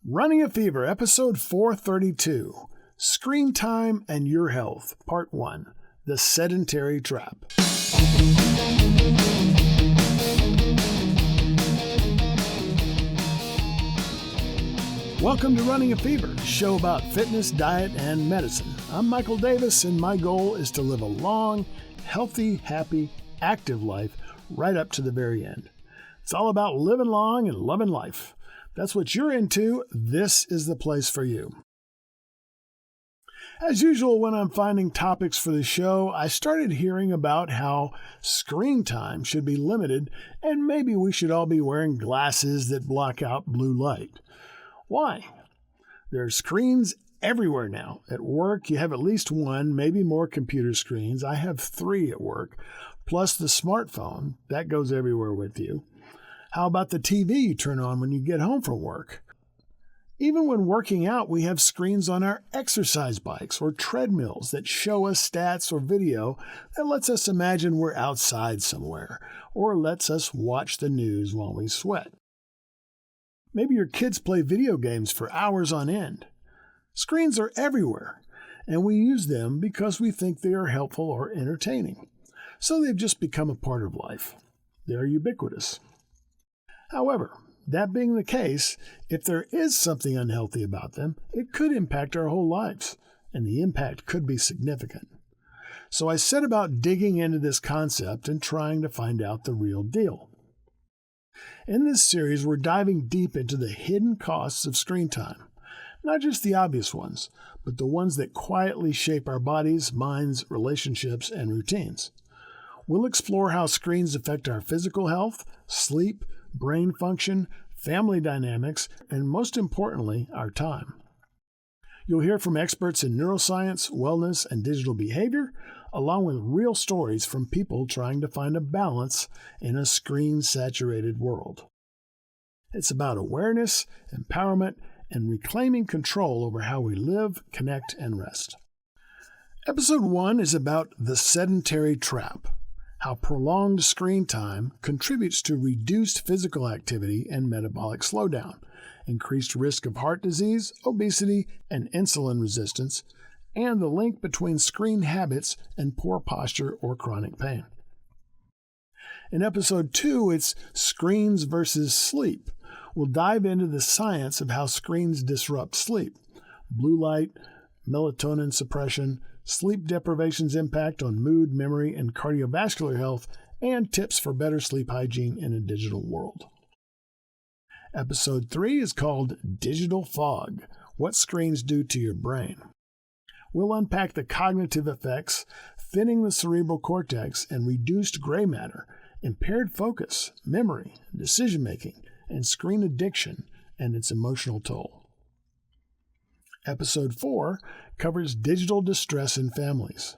Running a Fever, Episode 432, Screentime and Your Health, Part 1, The Sedentary Trap. Welcome to Running a Fever, a show about fitness, diet, and medicine. I'm Michael Davis, and my goal is to live a long, healthy, happy, active life right up to the very end. It's all about living long and loving life. That's what you're into. This is the place for you. As usual, when I'm finding topics for the show, I started hearing about how screen time should be limited and maybe we should all be wearing glasses that block out blue light. Why? There are screens everywhere now. At work, you have at least one, maybe more computer screens. I have 3 at work, plus the smartphone. That goes everywhere with you. How about the TV you turn on when you get home from work? Even when working out, we have screens on our exercise bikes or treadmills that show us stats or video that lets us imagine we're outside somewhere or lets us watch the news while we sweat. Maybe your kids play video games for hours on end. Screens are everywhere, and we use them because we think they are helpful or entertaining. So they've just become a part of life. They're ubiquitous. However, that being the case, if there is something unhealthy about them, it could impact our whole lives, and the impact could be significant. So I set about digging into this concept and trying to find out the real deal. In this series, we're diving deep into the hidden costs of screen time. Not just the obvious ones, but the ones that quietly shape our bodies, minds, relationships, and routines. We'll explore how screens affect our physical health, sleep, brain function, family dynamics, and most importantly, our time. You'll hear from experts in neuroscience, wellness, and digital behavior, along with real stories from people trying to find a balance in a screen-saturated world. It's about awareness, empowerment, and reclaiming control over how we live, connect, and rest. Episode 1 is about the sedentary trap. How prolonged screen time contributes to reduced physical activity and metabolic slowdown, increased risk of heart disease, obesity, and insulin resistance, and the link between screen habits and poor posture or chronic pain. In Episode 2, it's Screens versus Sleep. We'll dive into the science of how screens disrupt sleep, blue light, melatonin suppression, sleep deprivation's impact on mood, memory, and cardiovascular health, and tips for better sleep hygiene in a digital world. Episode 3 is called Digital Fog, What Screens Do to Your Brain. We'll unpack the cognitive effects, thinning the cerebral cortex, and reduced gray matter, impaired focus, memory, decision-making, and screen addiction and its emotional toll. Episode 4 covers digital distress in families.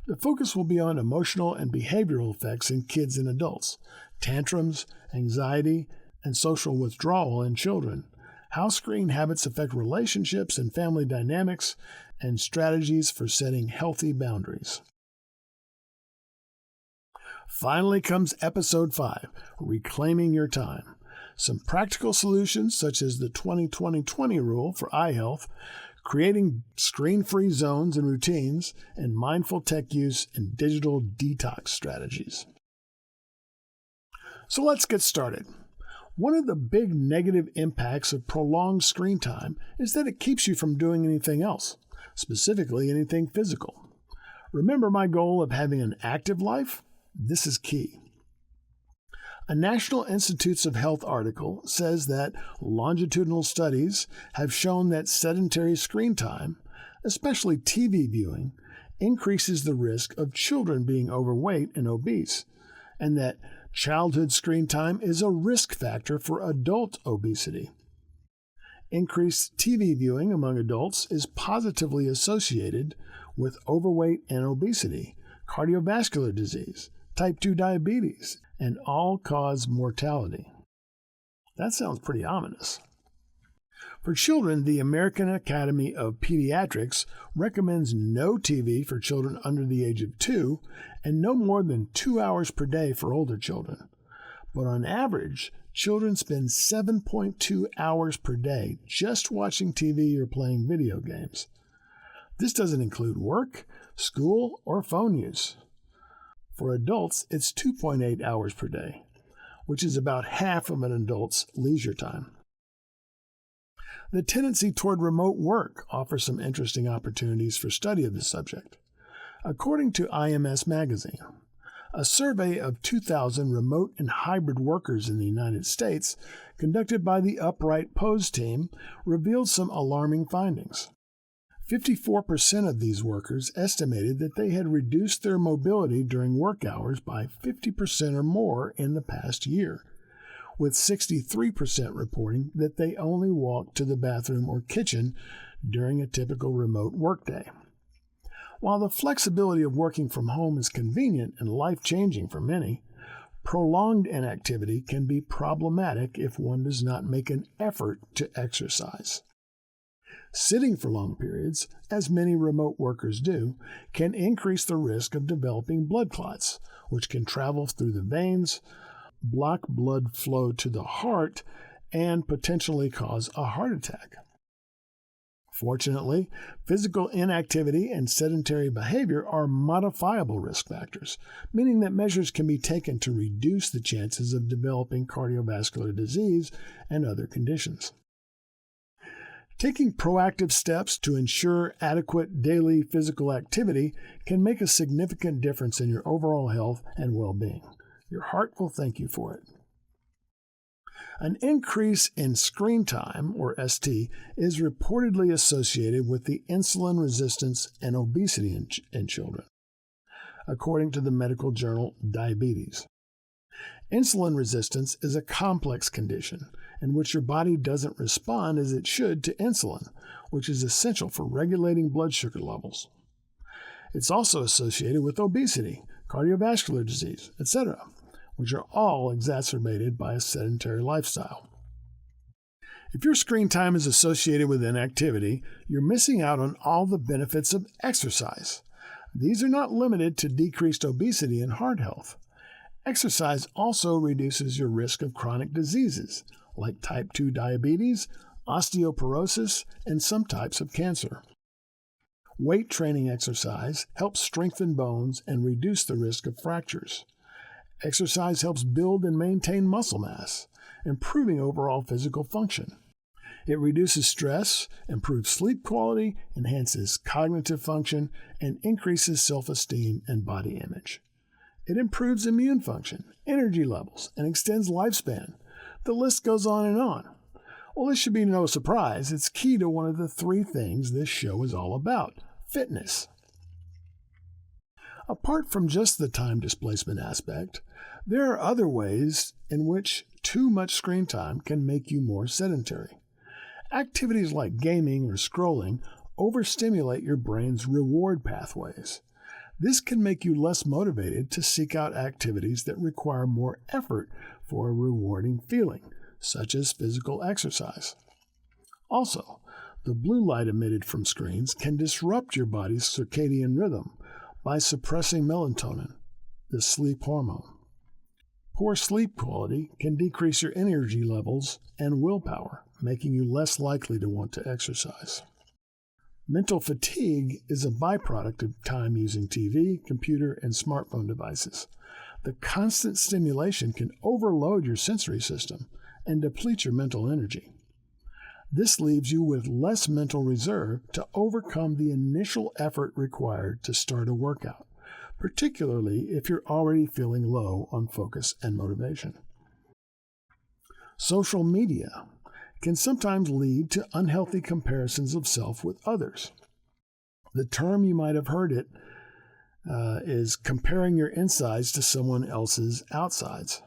The focus will be on emotional and behavioral effects in kids and adults, tantrums, anxiety, and social withdrawal in children, how screen habits affect relationships and family dynamics, and strategies for setting healthy boundaries. Finally comes Episode 5, Reclaiming Your Time. Some practical solutions such as the 20-20-20 rule for eye health, creating screen-free zones and routines, and mindful tech use and digital detox strategies. So let's get started. One of the big negative impacts of prolonged screen time is that it keeps you from doing anything else, specifically anything physical. Remember my goal of having an active life? This is key. A National Institutes of Health article says that longitudinal studies have shown that sedentary screen time, especially TV viewing, increases the risk of children being overweight and obese, and that childhood screen time is a risk factor for adult obesity. Increased TV viewing among adults is positively associated with overweight and obesity, cardiovascular disease, type 2 diabetes, and all-cause mortality. That sounds pretty ominous. For children, the American Academy of Pediatrics recommends no TV for children under the age of 2 and no more than 2 hours per day for older children. But on average, children spend 7.2 hours per day just watching TV or playing video games. This doesn't include work, school, or phone use. For adults, it's 2.8 hours per day, which is about half of an adult's leisure time. The tendency toward remote work offers some interesting opportunities for study of the subject. According to IMS Magazine, a survey of 2,000 remote and hybrid workers in the United States, conducted by the Upright Pose team, revealed some alarming findings. 54% of these workers estimated that they had reduced their mobility during work hours by 50% or more in the past year, with 63% reporting that they only walked to the bathroom or kitchen during a typical remote workday. While the flexibility of working from home is convenient and life-changing for many, prolonged inactivity can be problematic if one does not make an effort to exercise. Sitting for long periods, as many remote workers do, can increase the risk of developing blood clots, which can travel through the veins, block blood flow to the heart, and potentially cause a heart attack. Fortunately, physical inactivity and sedentary behavior are modifiable risk factors, meaning that measures can be taken to reduce the chances of developing cardiovascular disease and other conditions. Taking proactive steps to ensure adequate daily physical activity can make a significant difference in your overall health and well-being. Your heart will thank you for it. An increase in screen time, or ST, is reportedly associated with the insulin resistance and obesity in children, according to the medical journal Diabetes. Insulin resistance is a complex condition in which your body doesn't respond as it should to insulin, which is essential for regulating blood sugar levels. It's also associated with obesity, cardiovascular disease, etc., which are all exacerbated by a sedentary lifestyle. If your screen time is associated with inactivity, you're missing out on all the benefits of exercise. These are not limited to decreased obesity and heart health. Exercise also reduces your risk of chronic diseases like type 2 diabetes, osteoporosis, and some types of cancer. Weight training exercise helps strengthen bones and reduce the risk of fractures. Exercise helps build and maintain muscle mass, improving overall physical function. It reduces stress, improves sleep quality, enhances cognitive function, and increases self-esteem and body image. It improves immune function, energy levels, and extends lifespan. The list goes on and on. Well, this should be no surprise. It's key to one of the three things this show is all about: fitness. Apart from just the time displacement aspect, there are other ways in which too much screen time can make you more sedentary. Activities like gaming or scrolling overstimulate your brain's reward pathways. This can make you less motivated to seek out activities that require more effort for a rewarding feeling, such as physical exercise. Also, the blue light emitted from screens can disrupt your body's circadian rhythm by suppressing melatonin, the sleep hormone. Poor sleep quality can decrease your energy levels and willpower, making you less likely to want to exercise. Mental fatigue is a byproduct of time using TV, computer, and smartphone devices. The constant stimulation can overload your sensory system and deplete your mental energy. This leaves you with less mental reserve to overcome the initial effort required to start a workout, particularly if you're already feeling low on focus and motivation. Social media can sometimes lead to unhealthy comparisons of self with others. The term you might have heard is comparing your insides to someone else's outsides.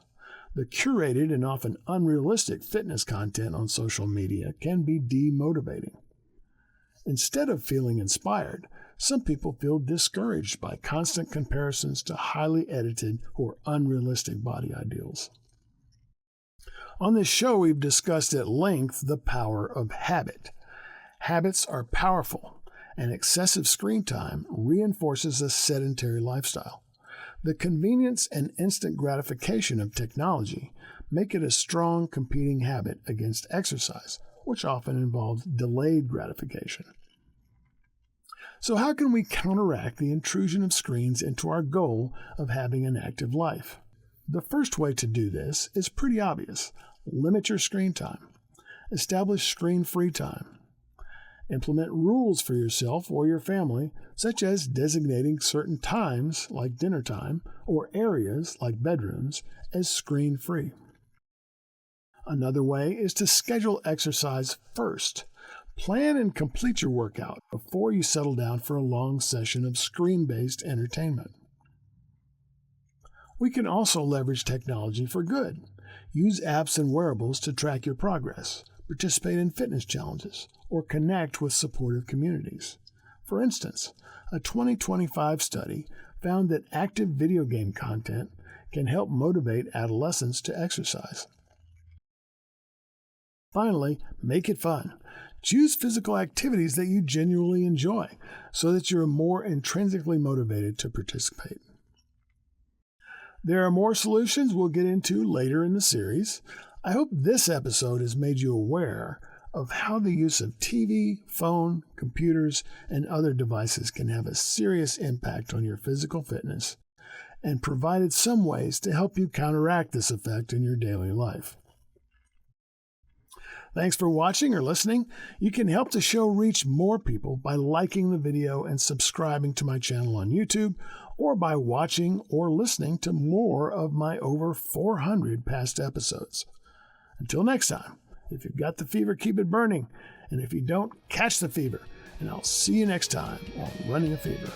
The curated and often unrealistic fitness content on social media can be demotivating. Instead of feeling inspired, some people feel discouraged by constant comparisons to highly edited or unrealistic body ideals. On this show, we've discussed at length the power of habit. Habits are powerful, and excessive screen time reinforces a sedentary lifestyle. The convenience and instant gratification of technology make it a strong competing habit against exercise, which often involves delayed gratification. So how can we counteract the intrusion of screens into our goal of having an active life? The first way to do this is pretty obvious. Limit your screen time. Establish screen-free time. Implement rules for yourself or your family, such as designating certain times, like dinner time, or areas, like bedrooms, as screen-free. Another way is to schedule exercise first. Plan and complete your workout before you settle down for a long session of screen-based entertainment. We can also leverage technology for good. Use apps and wearables to track your progress, participate in fitness challenges, or connect with supportive communities. For instance, a 2025 study found that active video game content can help motivate adolescents to exercise. Finally, make it fun. Choose physical activities that you genuinely enjoy so that you're more intrinsically motivated to participate. There are more solutions we'll get into later in the series. I hope this episode has made you aware of how the use of TV, phone, computers, and other devices can have a serious impact on your physical fitness and provided some ways to help you counteract this effect in your daily life. Thanks for watching or listening. You can help the show reach more people by liking the video and subscribing to my channel on YouTube, or by watching or listening to more of my over 400 past episodes. Until next time, if you've got the fever, keep it burning. And if you don't, catch the fever. And I'll see you next time on Running a Fever.